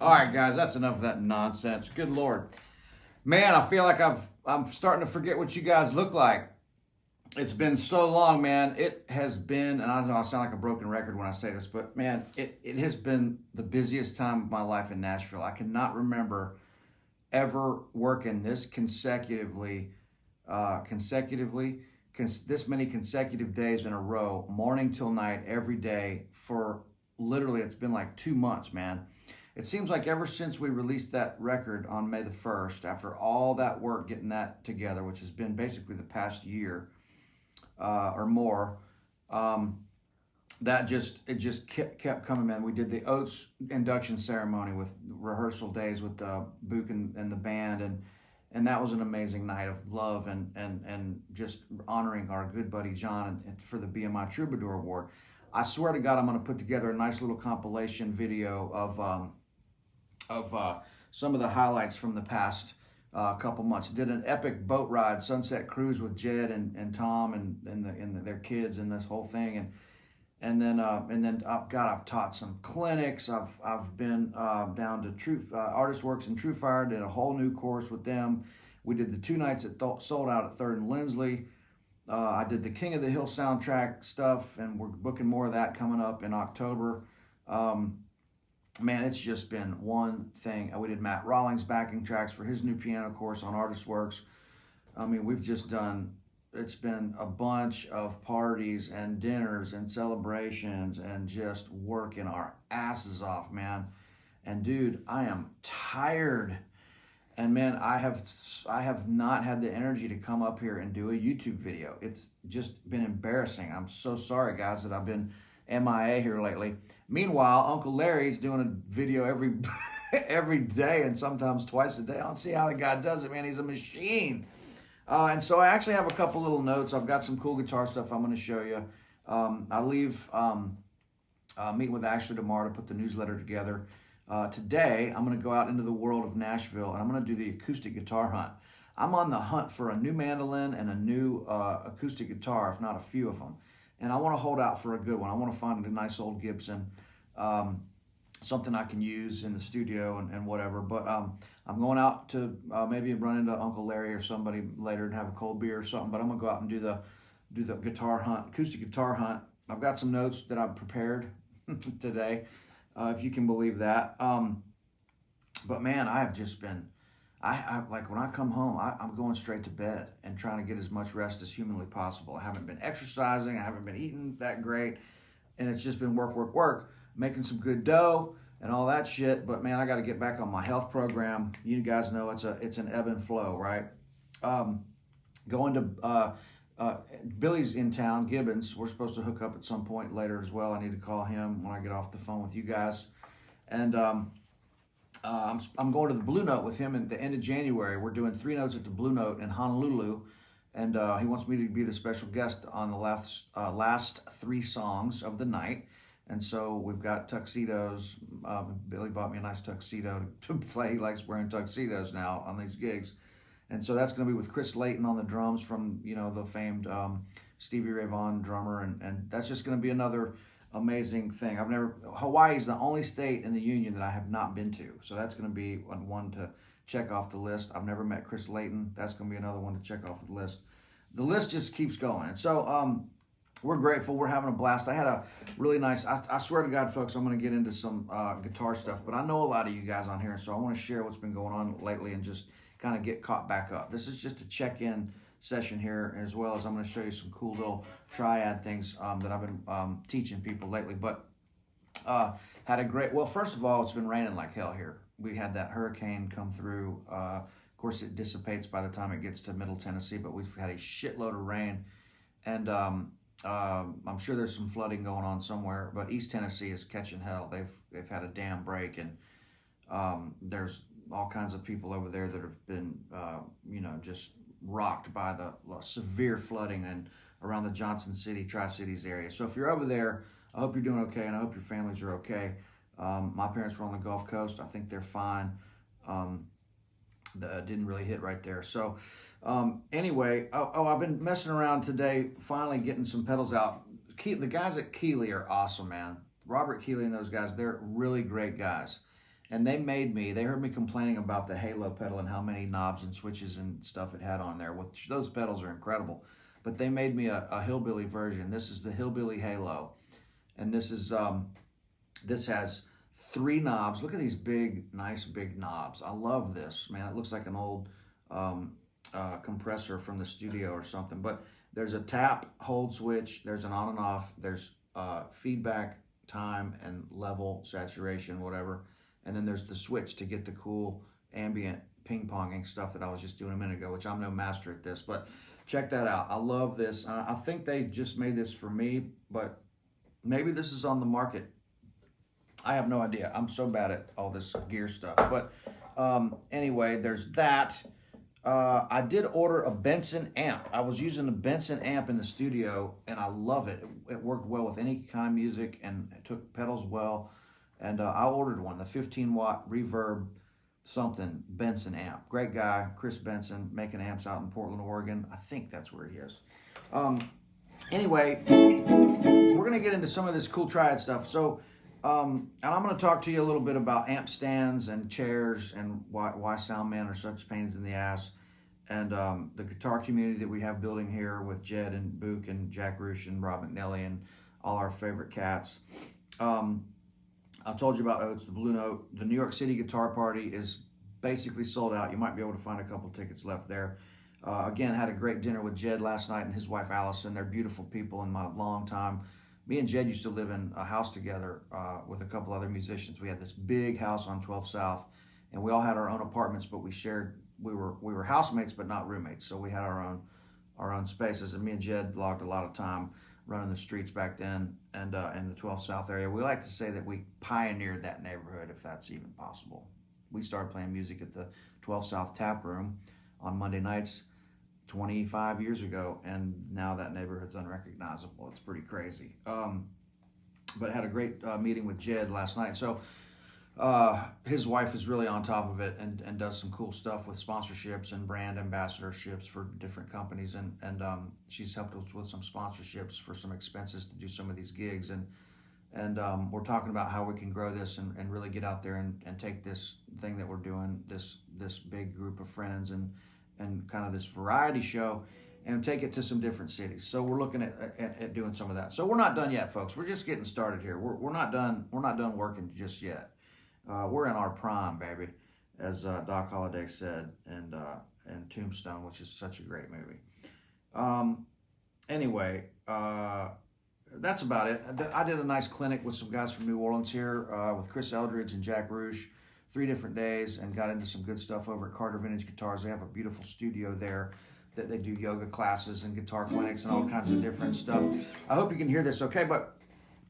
All right, guys, that's enough of that nonsense. Good Lord. Man, I feel like I'm starting to forget what you guys look like. It's been so long, man. It has been, and I know I sound like a broken record when I say this, but man, it has been the busiest time of my life in Nashville. I cannot remember ever working this this many consecutive days in a row, morning till night, every day for literally, it's been like 2 months, man. It seems like ever since we released that record on May the 1st, after all that work getting that together, which has been basically the past year or more, it just kept coming, man. We did the Oates induction ceremony with rehearsal days with Book and the band, and that was an amazing night of love and just honoring our good buddy John and for the BMI Troubadour Award. I swear to God, I'm going to put together a nice little compilation video of some of the highlights from the past couple months. Did an epic boat ride, sunset cruise with Jed and Tom and their kids and this whole thing, and then God, I've taught some clinics. I've been down to Artist Works and TrueFire. Did a whole new course with them. We did the 2 nights that sold out at 3rd and Lindsley. I did the King of the Hill soundtrack stuff, and we're booking more of that coming up in October. Man, it's just been one thing. We did Matt Rawlings backing tracks for his new piano course on Artist Works. I mean, it's been a bunch of parties and dinners and celebrations and just working our asses off, man. And dude, I am tired. And man, I have not had the energy to come up here and do a YouTube video. It's just been embarrassing. I'm so sorry, guys, that I've been MIA here lately. Meanwhile, Uncle Larry's doing a video every day and sometimes twice a day. I don't see how the guy does it, man. He's a machine. And so I actually have a couple little notes. I've got some cool guitar stuff I'm going to show you. I leave meeting with Ashley tomorrow to put the newsletter together. Today, I'm going to go out into the world of Nashville, and I'm going to do the acoustic guitar hunt. I'm on the hunt for a new mandolin and a new acoustic guitar, if not a few of them. And I want to hold out for a good one. I want to find a nice old Gibson, something I can use in the studio and whatever. But I'm going out to maybe run into Uncle Larry or somebody later and have a cold beer or something. But I'm going to go out and do the guitar hunt, acoustic guitar hunt. I've got some notes that I've prepared today. If you can believe that. But man, I have just been, I like when I come home, I'm going straight to bed and trying to get as much rest as humanly possible. I haven't been exercising. I haven't been eating that great. And it's just been work, making some good dough and all that shit. But man, I got to get back on my health program. You guys know it's an ebb and flow, right? Going to, Billy's in town, Gibbons. We're supposed to hook up at some point later as well. I need to call him when I get off the phone with you guys. And I'm going to the Blue Note with him at the end of January. We're doing 3 notes at the Blue Note in Honolulu. And he wants me to be the special guest on the last 3 songs of the night. And so we've got tuxedos. Billy bought me a nice tuxedo to play. He likes wearing tuxedos now on these gigs. And so that's going to be with Chris Layton on the drums from, the famed Stevie Ray Vaughan drummer. And that's just going to be another amazing thing. Hawaii is the only state in the union that I have not been to. So that's going to be one to check off the list. I've never met Chris Layton. That's going to be another one to check off the list. The list just keeps going. And so we're grateful. We're having a blast. I had a really nice, I swear to God, folks, I'm going to get into some guitar stuff. But I know a lot of you guys on here. So I want to share what's been going on lately and just kind of get caught back up. This is just a check-in session here, as well as I'm going to show you some cool little triad things that I've been teaching people lately. But had a great, well, first of all, it's been raining like hell here. We had that hurricane come through. Of course, it dissipates by the time it gets to Middle Tennessee, but we've had a shitload of rain. And I'm sure there's some flooding going on somewhere, but East Tennessee is catching hell. They've had a dam break, and there's all kinds of people over there that have been, just rocked by the severe flooding and around the Johnson City, Tri-Cities area. So if you're over there, I hope you're doing okay, and I hope your families are okay. My parents were on the Gulf Coast. I think they're fine. Didn't really hit right there. So anyway, I've been messing around today, finally getting some pedals out. The guys at Keeley are awesome, man. Robert Keeley and those guys, they're really great guys. and they heard me complaining about the Halo pedal and how many knobs and switches and stuff it had on there, which those pedals are incredible. But they made me a hillbilly version. This is the Hillbilly Halo. And this has 3 knobs. Look at these nice big knobs. I love this, man. It looks like an old compressor from the studio or something. But there's a tap, hold switch. There's an on and off. There's feedback, time, and level, saturation, whatever. And then there's the switch to get the cool ambient ping-ponging stuff that I was just doing a minute ago, which I'm no master at this. But check that out. I love this. I think they just made this for me, but maybe this is on the market. I have no idea. I'm so bad at all this gear stuff. But anyway, there's that. I did order a Benson amp. I was using a Benson amp in the studio, and I love it. It worked well with any kind of music, and it took pedals well. And I ordered one, the 15-watt reverb something Benson amp. Great guy, Chris Benson, making amps out in Portland, Oregon. I think that's where he is. Anyway, we're going to get into some of this cool Triad stuff. So, and I'm going to talk to you a little bit about amp stands and chairs and why sound men are such pains in the ass, and the guitar community that we have building here with Jed and Book and Jack Roosh and Rob McNelly and all our favorite cats. I told you about Oates, the Blue Note. The New York City Guitar Party is basically sold out. You might be able to find a couple tickets left there. Again, had a great dinner with Jed last night and his wife Allison. They're beautiful people in my long time. Me and Jed used to live in a house together with a couple other musicians. We had this big house on 12 South, and we all had our own apartments, but we were housemates but not roommates. So we had our own spaces, and me and Jed logged a lot of time running the streets back then, and in the 12 South area. We like to say that we pioneered that neighborhood, if that's even possible. We started playing music at the 12 South Tap Room on Monday nights 25 years ago, and now that neighborhood's unrecognizable. It's pretty crazy. But had a great meeting with Jed last night. So his wife is really on top of it and does some cool stuff with sponsorships and brand ambassadorships for different companies, and she's helped us with some sponsorships for some expenses to do some of these gigs, and we're talking about how we can grow this and really get out there and take this thing that we're doing, this big group of friends and kind of this variety show, and take it to some different cities. So we're looking at doing some of that. So we're not done yet, folks. We're just getting started here. We're not done working just yet. We're in our prime, baby, as Doc Holliday said, and Tombstone, which is such a great movie. Anyway, that's about it. I did a nice clinic with some guys from New Orleans here with Chris Eldridge and Jack Roosh, 3 different days, and got into some good stuff over at Carter Vintage Guitars. They have a beautiful studio there that they do yoga classes and guitar clinics and all kinds of different stuff. I hope you can hear this okay, but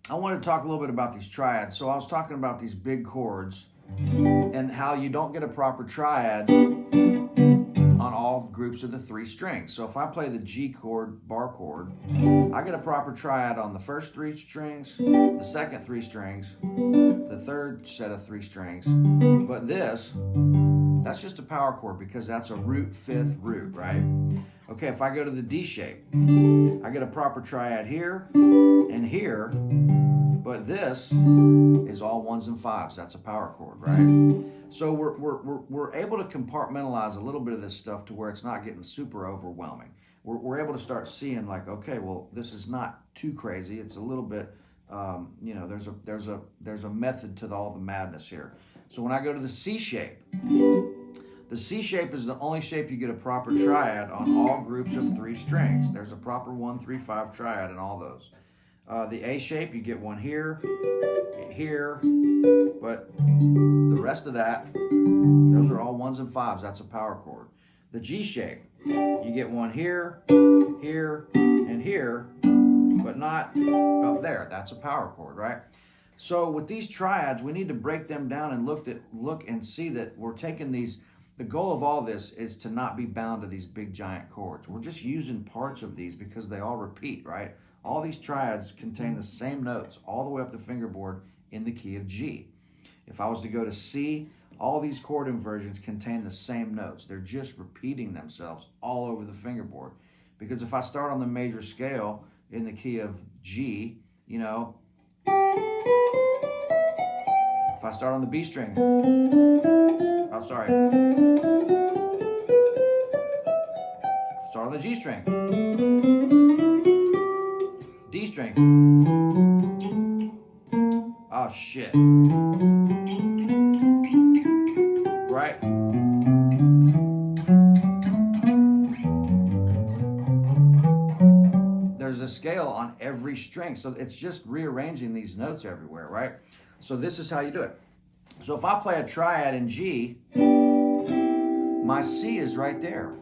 I want to talk a little bit about these triads. So I was talking about these big chords and how you don't get a proper triad on all groups of the 3 strings. So if I play the G chord, bar chord, I get a proper triad on the first 3 strings, the second 3 strings, the third set of 3 strings. But that's just a power chord because that's a root 5th root, right? Okay, if I go to the D shape, I get a proper triad here and here, but this is all 1s and 5s. That's a power chord, right? So we're able to compartmentalize a little bit of this stuff to where it's not getting super overwhelming. We're able to start seeing like, okay, well, this is not too crazy. It's a little bit, there's a method to all the madness here. So when I go to the C shape, the C shape is the only shape you get a proper triad on all groups of 3 strings. There's a proper 1, 3, 5 triad in all those. The A shape, you get one here, but the rest of that, those are all 1s and 5s. That's a power chord. The G shape, you get one here, here, and here, but not up there. That's a power chord, right? So with these triads, we need to break them down and look and see that we're taking these. The goal of all this is to not be bound to these big giant chords. We're just using parts of these because they all repeat, right? All these triads contain the same notes all the way up the fingerboard in the key of G. If I was to go to C, all these chord inversions contain the same notes. They're just repeating themselves all over the fingerboard. Because if I start on the major scale in the key of G, if If I start on the B string, oh, sorry. Start on the G string, D string. Oh, shit. Right? There's a scale on every string. So it's just rearranging these notes everywhere, right? So this is how you do it. So if I play a triad in G, my C is right there.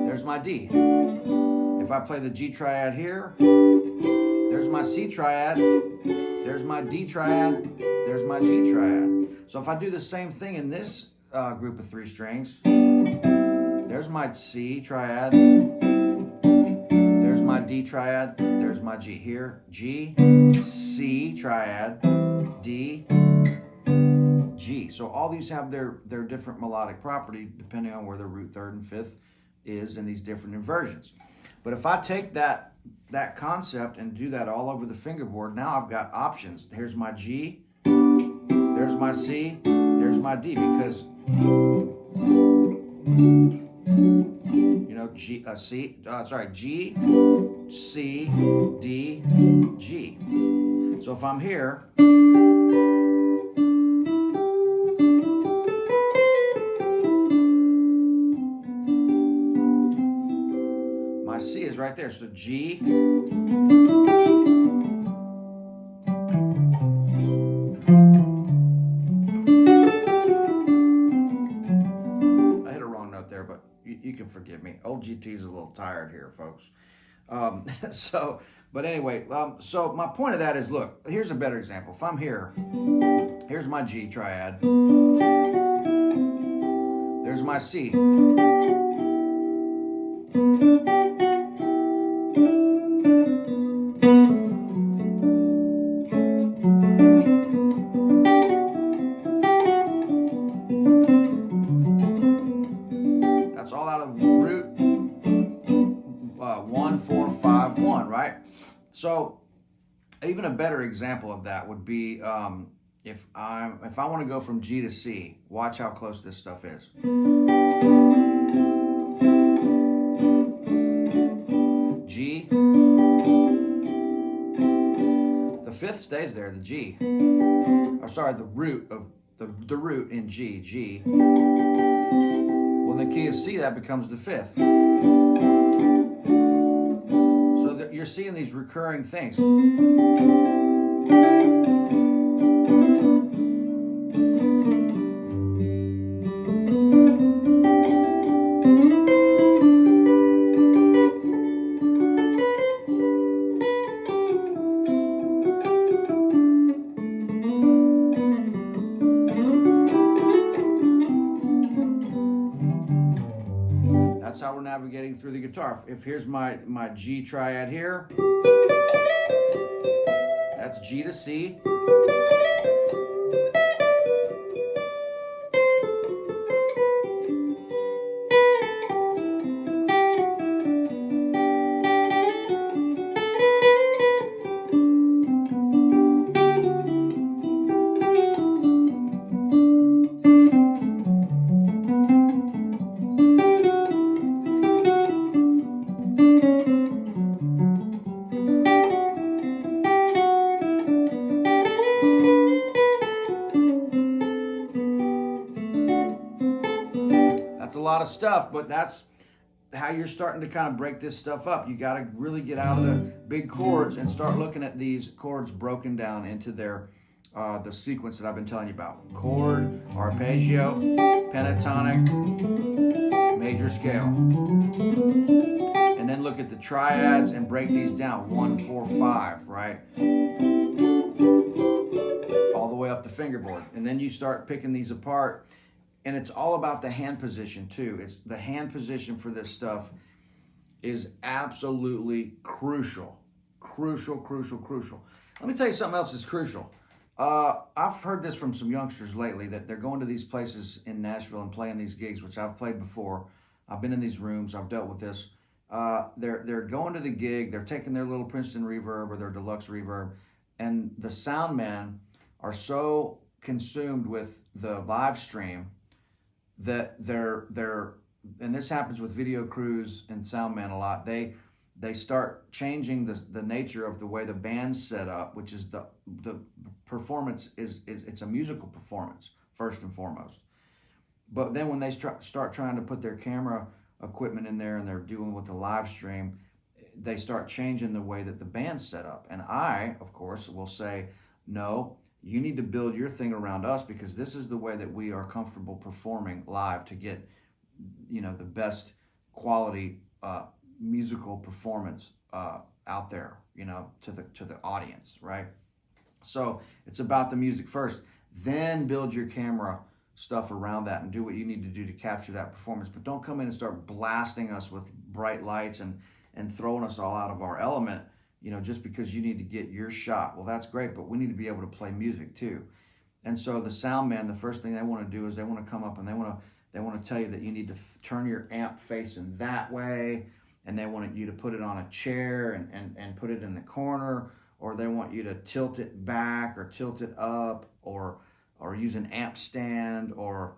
There's my D. If I play the G triad here, there's my C triad, there's my D triad, there's my G triad. So if I do the same thing in this group of 3 strings, there's my C triad, there's my D triad, there's my G. Here, G, C triad, D, G. So all these have their different melodic property depending on where the root, 3rd, and 5th is in these different inversions. But if I take that concept and do that all over the fingerboard, now I've got options. Here's my G, there's my C, there's my D, because G, C, G, C, D, G. So if I'm here, my C is right there. So G, you can forgive me. Old GT is a little tired here, folks. But anyway, so my point of that is, look, here's a better example. If I'm here, here's my G triad. There's my C. So even a better example of that would be if I want to go from G to C, watch how close this stuff is. G, the 5th stays there, the G. Or sorry, the root of the root in G, G. Well, in the key of C, that becomes the 5th. You're seeing these recurring things. That's how we're navigating through the guitar. If here's my G triad here, that's G to C. A lot of stuff, but that's how you're starting to kind of break this stuff up. You got to really get out of the big chords and start looking at these chords broken down into their the sequence that I've been telling you about: chord, arpeggio, pentatonic, major scale. And then look at the triads and break these down: 1, 4, 5, right? All the way up the fingerboard. And then you start picking these apart. And it's all about the hand position too. It's the hand position for this stuff is absolutely crucial. Crucial. Let me tell you something else that's crucial. I've heard this from some youngsters lately that they're going to these places in Nashville and playing these gigs, which I've played before. I've been in these rooms. I've dealt with this. They're going to the gig. They're taking their little Princeton reverb or their deluxe reverb, and the sound men are so consumed with the live stream that they're and this happens with video crews and sound men a lot. They start changing the nature of the way the band's set up, which is the performance is it's a musical performance first and foremost. But then when they start trying to put their camera equipment in there and they're dealing with the live stream, they start changing the way that the band's set up. And I, of course, will say, no, you need to build your thing around us, because this is the way that we are comfortable performing live to get, you know, the best quality musical performance out there, you know, to the audience, right? So it's about the music first, then build your camera stuff around that and do what you need to do to capture that performance. But don't come in and start blasting us with bright lights and throwing us all out of our element, you know, just because you need to get your shot. Well, that's great, but we need to be able to play music too. And so the sound man, the first thing they want to do is they want to come up and they want to tell you that you need to turn your amp facing that way, and they want you to put it on a chair and put it in the corner, or they want you to tilt it back or tilt it up, or use an amp stand, or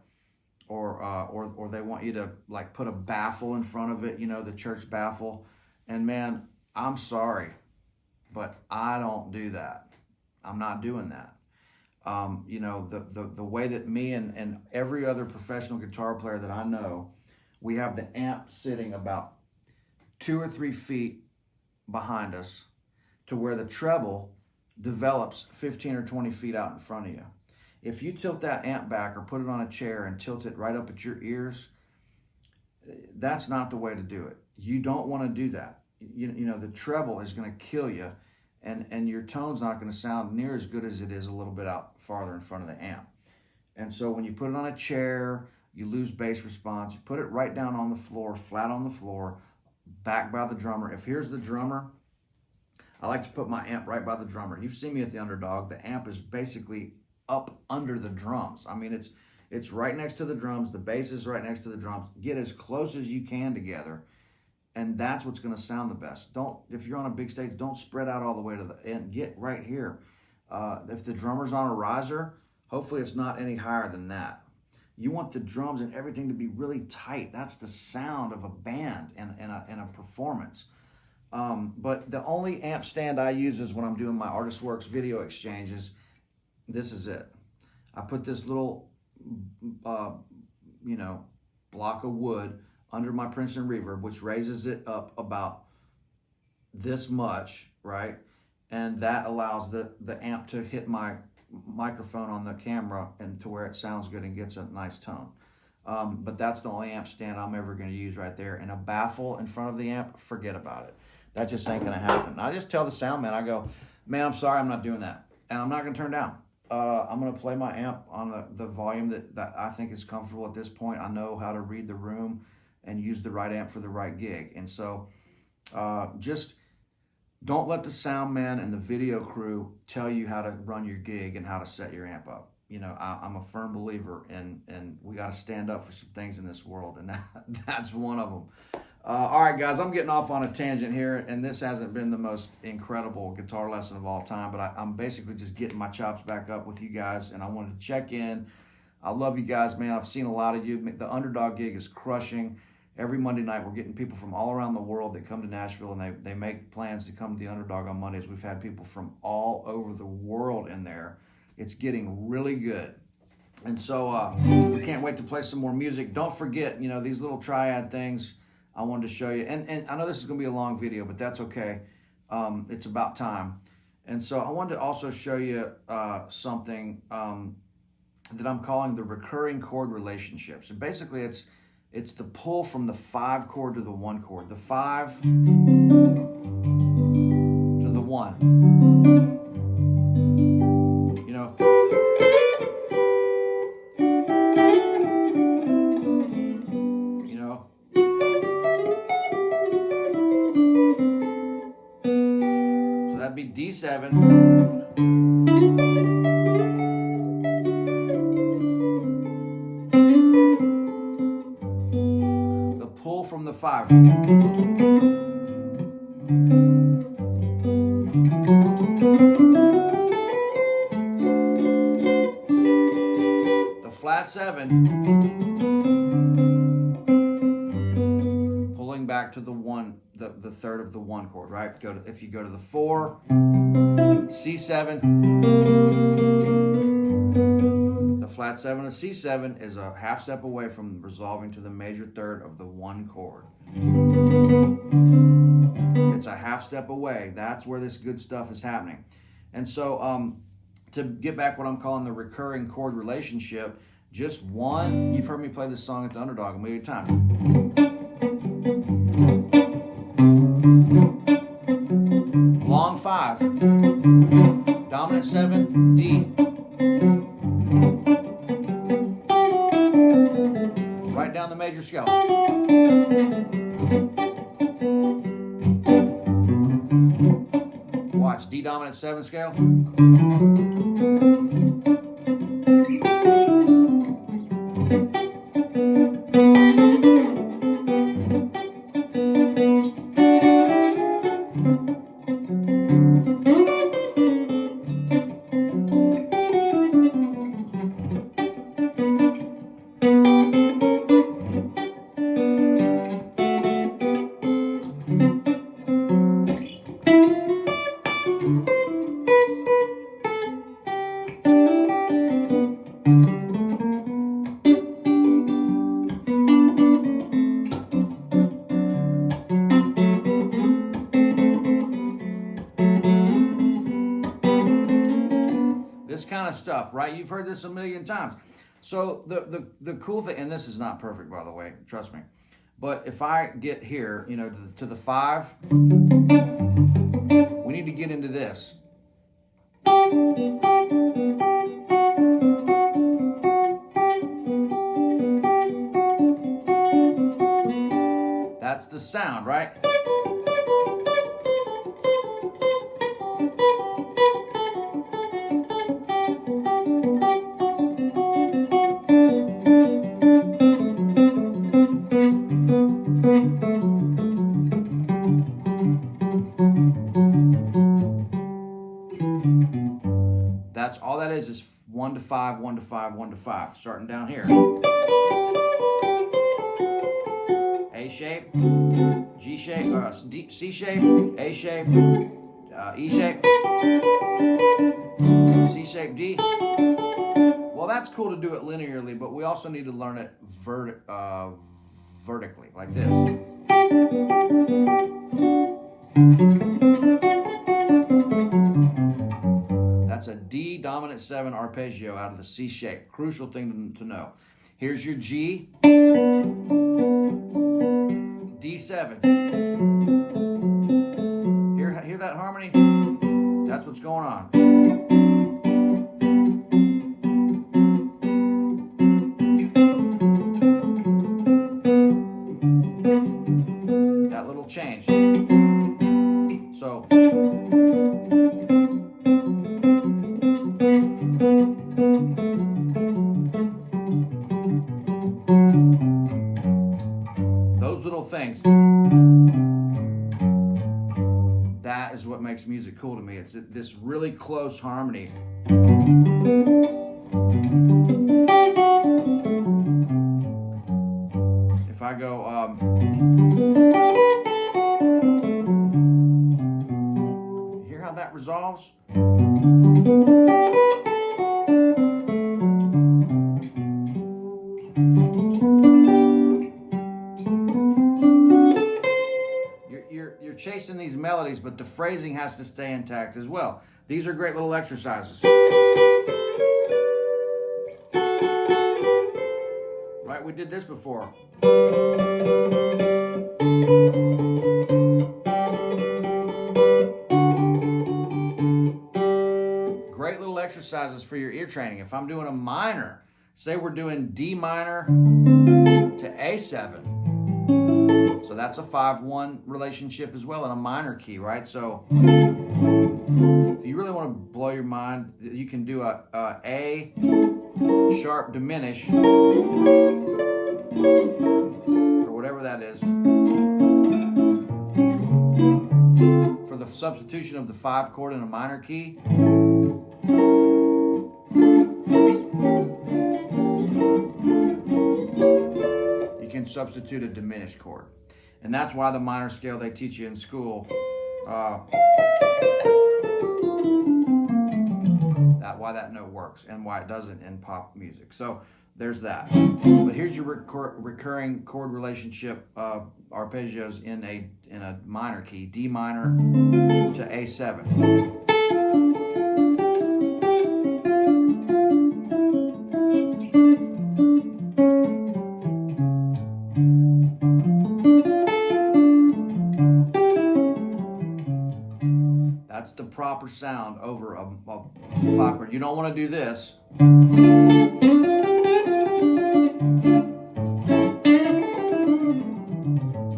they want you to like put a baffle in front of it, you know, the church baffle. And man, I'm sorry, but I don't do that. I'm not doing that. You know, the way that me and every other professional guitar player that I know, we have the amp sitting about 2 or 3 feet behind us, to where the treble develops 15 or 20 feet out in front of you. If you tilt that amp back or put it on a chair and tilt it right up at your ears, that's not the way to do it. You don't want to do that. You know, the treble is going to kill you, and your tone's not going to sound near as good as it is a little bit out farther in front of the amp. And so when you put it on a chair, you lose bass response. You put it right down on the floor, flat on the floor, back by the drummer. If here's the drummer, I like to put my amp right by the drummer. You've seen me at the Underdog. The amp is basically up under the drums. I mean, it's right next to the drums. The bass is right next to the drums. Get as close as you can together, and that's what's going to sound the best. If you're on a big stage, don't spread out all the way to the end. Get right here. If the drummer's on a riser, hopefully it's not any higher than that. You want the drums and everything to be really tight. That's the sound of a band and a performance. But the only amp stand I use is when I'm doing my Artist Works video exchanges. This is it. I put this little, you know, block of wood under my Princeton Reverb, which raises it up about this much, right? And that allows the amp to hit my microphone on the camera and to where it sounds good and gets a nice tone. But that's the only amp stand I'm ever going to use right there. And a baffle in front of the amp, forget about it. That just ain't going to happen. I just tell the sound man, I go, man, I'm sorry, I'm not doing that. And I'm not going to turn down. I'm going to play my amp on the volume that I think is comfortable at this point. I know how to read the room and use the right amp for the right gig. And so just don't let the sound man and the video crew tell you how to run your gig and how to set your amp up. You know, I'm a firm believer and we got to stand up for some things in this world, and that's one of them. All right, guys, I'm getting off on a tangent here, and this hasn't been the most incredible guitar lesson of all time, but I'm basically just getting my chops back up with you guys, and I wanted to check in. I love you guys, man. I've seen a lot of you. The Underdog gig is crushing. Every Monday night, we're getting people from all around the world that come to Nashville, and they make plans to come to the Underdog on Mondays. We've had people from all over the world in there. It's getting really good. And so we can't wait to play some more music. Don't forget, you know, these little triad things I wanted to show you. And I know this is going to be a long video, but that's okay. It's about time. And so I wanted to also show you something that I'm calling the recurring chord relationships. And basically it's the pull from the 5 chord to the 1 chord. The 5 to the 1. You know. You know. So that'd be D7. From the 5. back to the one, the third of the one chord, right? If you go to the 4, C7, the flat 7 of C7 is a half step away from resolving to the major third of the one chord. It's a half step away. That's where this good stuff is happening. And so to get back what I'm calling the recurring chord relationship, just one, you've heard me play this song at the Underdog a million times. Long 5, dominant 7, D. Right down the major scale. Watch, D dominant 7 scale. Kind of stuff, right? You've heard this a million times. So the cool thing, and this is not perfect, by the way, trust me, but if I get here, you know, to the 5, we need to get into this. That's the sound, right? That's all that is 1 to 5, 1 to 5, 1 to 5. Starting down here. A shape, G shape, C shape, A shape, E shape, C shape, D. Well, that's cool to do it linearly, but we also need to learn it vertically, like this. That's a D dominant 7 arpeggio out of the C shape. Crucial thing to know. Here's your G, D7. Hear that harmony? That's what's going on. That little change. So those little things, that is what makes music cool to me. It's this really close harmony. If I go hear how that resolves? You're chasing these melodies, but the phrasing has to stay intact as well. These are great little exercises. Right, we did this before. Great little exercises for your ear training. If I'm doing a minor, say we're doing D minor to A7. So that's a 5-1 relationship as well in a minor key, right? So if you really want to blow your mind, you can do a A sharp diminish, or whatever that is, for the substitution of the 5 chord in a minor key. You can substitute a diminished chord. And that's why the minor scale they teach you in school, why that note works and why it doesn't in pop music. So there's that. But here's your recurring chord relationship arpeggios in a minor key, D minor to A7. That's the proper sound over a 5 chord. You don't want to do this.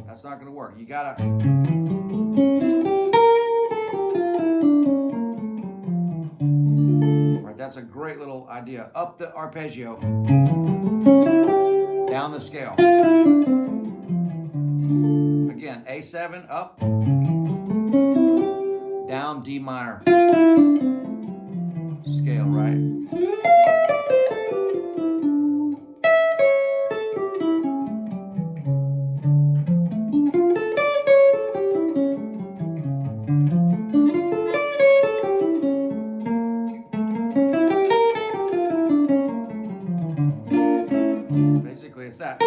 That's not going to work. You gotta. Right, that's a great little idea. Up the arpeggio, down the scale. Again, A7 up. Down D minor scale, right? Basically, it's that.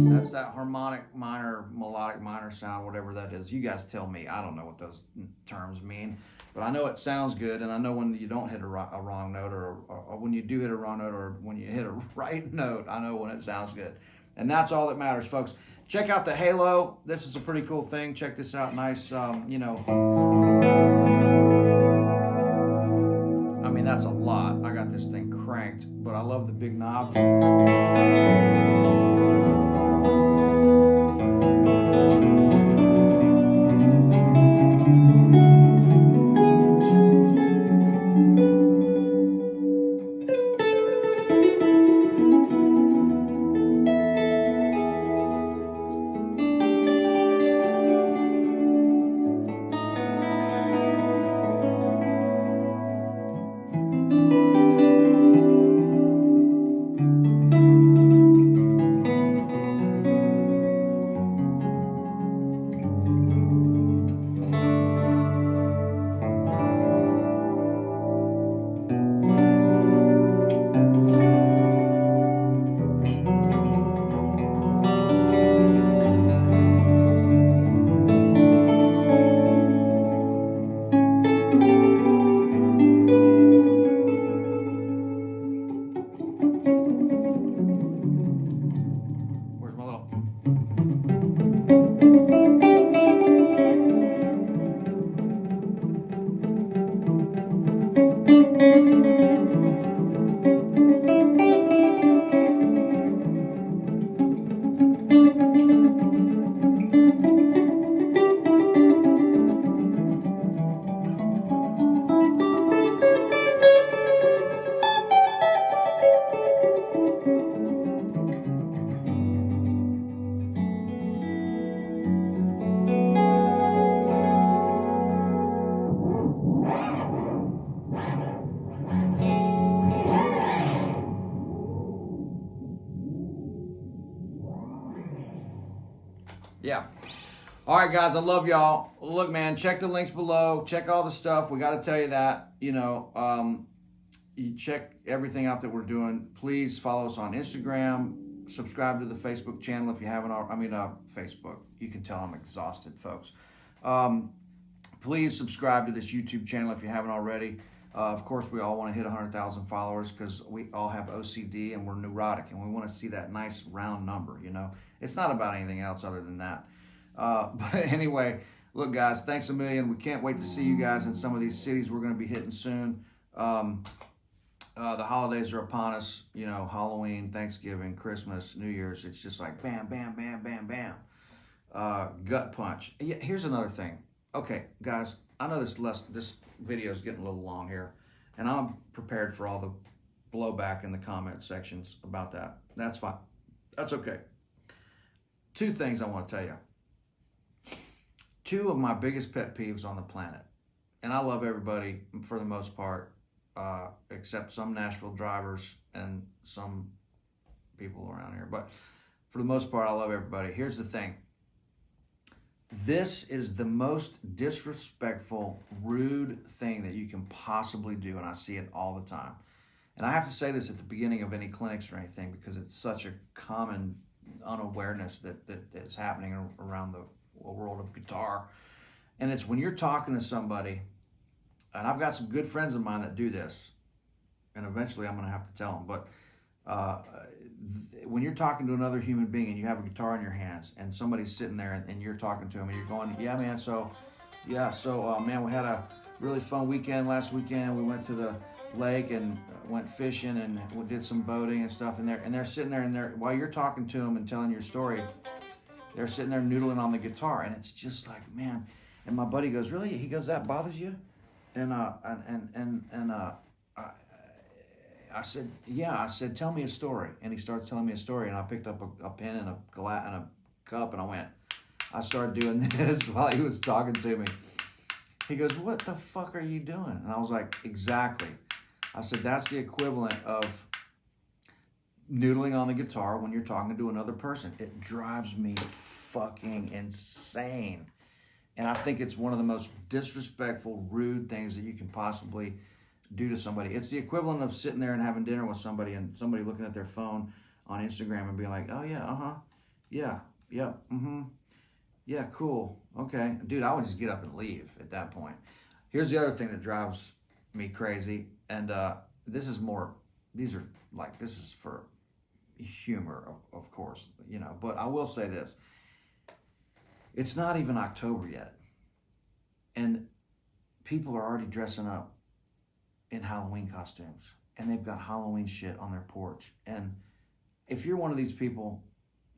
That's that harmonic minor, melodic minor sound, whatever that is. You guys tell me. I don't know what those terms mean, but I know it sounds good, and I know when you don't hit a wrong note, or when you do hit a wrong note, or when you hit a right note, I know when it sounds good. And that's all that matters, folks. Check out the halo. This is a pretty cool thing. Check this out. Nice, you know. I mean, that's a lot. I got this thing cranked, but I love the big knobs. Yeah. All right, guys, I love y'all. Look, man, check the links below. Check all the stuff. We got to tell you that, you know, you check everything out that we're doing. Please follow us on Instagram. Subscribe to the Facebook channel if you haven't already. Facebook. You can tell I'm exhausted, folks. Please subscribe to this YouTube channel if you haven't already. Of course, we all want to hit 100,000 followers because we all have OCD and we're neurotic, and we want to see that nice round number, you know. It's not about anything else other than that. But anyway, look, guys, thanks a million. We can't wait to see you guys in some of these cities we're going to be hitting soon. The holidays are upon us, you know, Halloween, Thanksgiving, Christmas, New Year's. It's just like bam, bam, bam, bam, bam. Gut punch. Yeah, here's another thing. Okay, guys, I know this video is getting a little long here, and I'm prepared for all the blowback in the comment sections about that. That's fine. That's okay. Two things I want to tell you. Two of my biggest pet peeves on the planet, and I love everybody for the most part, except some Nashville drivers and some people around here. But for the most part, I love everybody. Here's the thing. This is the most disrespectful, rude thing that you can possibly do, and I see it all the time. And I have to say this at the beginning of any clinics or anything because it's such a common unawareness that is happening around the world of guitar. And it's when you're talking to somebody, and I've got some good friends of mine that do this, and eventually I'm going to have to tell them, but when you're talking to another human being and you have a guitar in your hands and somebody's sitting there and you're talking to them and you're going, yeah, man, man, we had a really fun weekend last weekend. We went to the lake and went fishing and we did some boating and stuff, and they're sitting there and while you're talking to them and telling your story, they're sitting there noodling on the guitar, and it's just like, man. And my buddy goes, really? He goes, that bothers you? And I said, yeah. I said, tell me a story. And he starts telling me a story, and I picked up a pen and a cup, and I started doing this while he was talking to me. He goes, what the fuck are you doing? And I was like, exactly. I said, that's the equivalent of noodling on the guitar when you're talking to another person. It drives me fucking insane. And I think it's one of the most disrespectful, rude things that you can possibly do to somebody. It's the equivalent of sitting there and having dinner with somebody and somebody looking at their phone on Instagram and being like, oh yeah, yeah, yeah, cool, okay. Dude, I would just get up and leave at that point. Here's the other thing that drives me crazy, and this is for humor, of course, but I will say this. It's not even October yet, and people are already dressing up in Halloween costumes, and they've got Halloween shit on their porch. And if you're one of these people,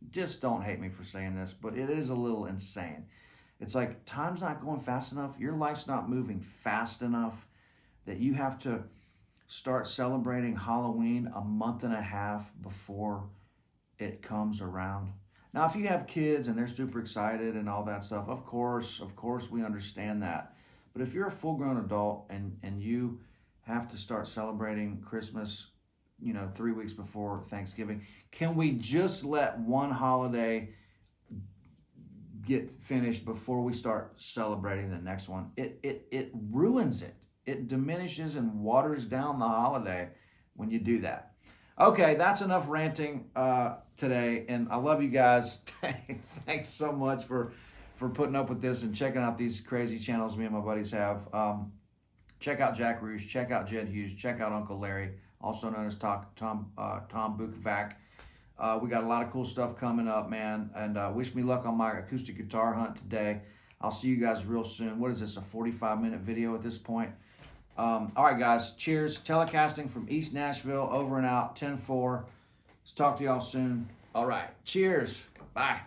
just don't hate me for saying this, but it is a little insane. It's like time's not going fast enough. Your life's not moving fast enough that you have to start celebrating Halloween a month and a half before it comes around. Now, if you have kids and they're super excited and all that stuff, of course, we understand that. But if you're a full-grown adult and you have to start celebrating Christmas, 3 weeks before Thanksgiving, can we just let one holiday get finished before we start celebrating the next one? It ruins it. It diminishes and waters down the holiday when you do that. Okay, that's enough ranting today, and I love you guys. Thanks so much for putting up with this and checking out these crazy channels me and my buddies have. Check out Jack Roosh, check out Jed Hughes, check out Uncle Larry, also known as Tom Bukovac. We got a lot of cool stuff coming up, man, and wish me luck on my acoustic guitar hunt today. I'll see you guys real soon. What is this, a 45-minute video at this point? All right, guys, cheers. Telecasting from East Nashville, over and out, 10-4. Let's talk to y'all soon. All right, cheers. Bye.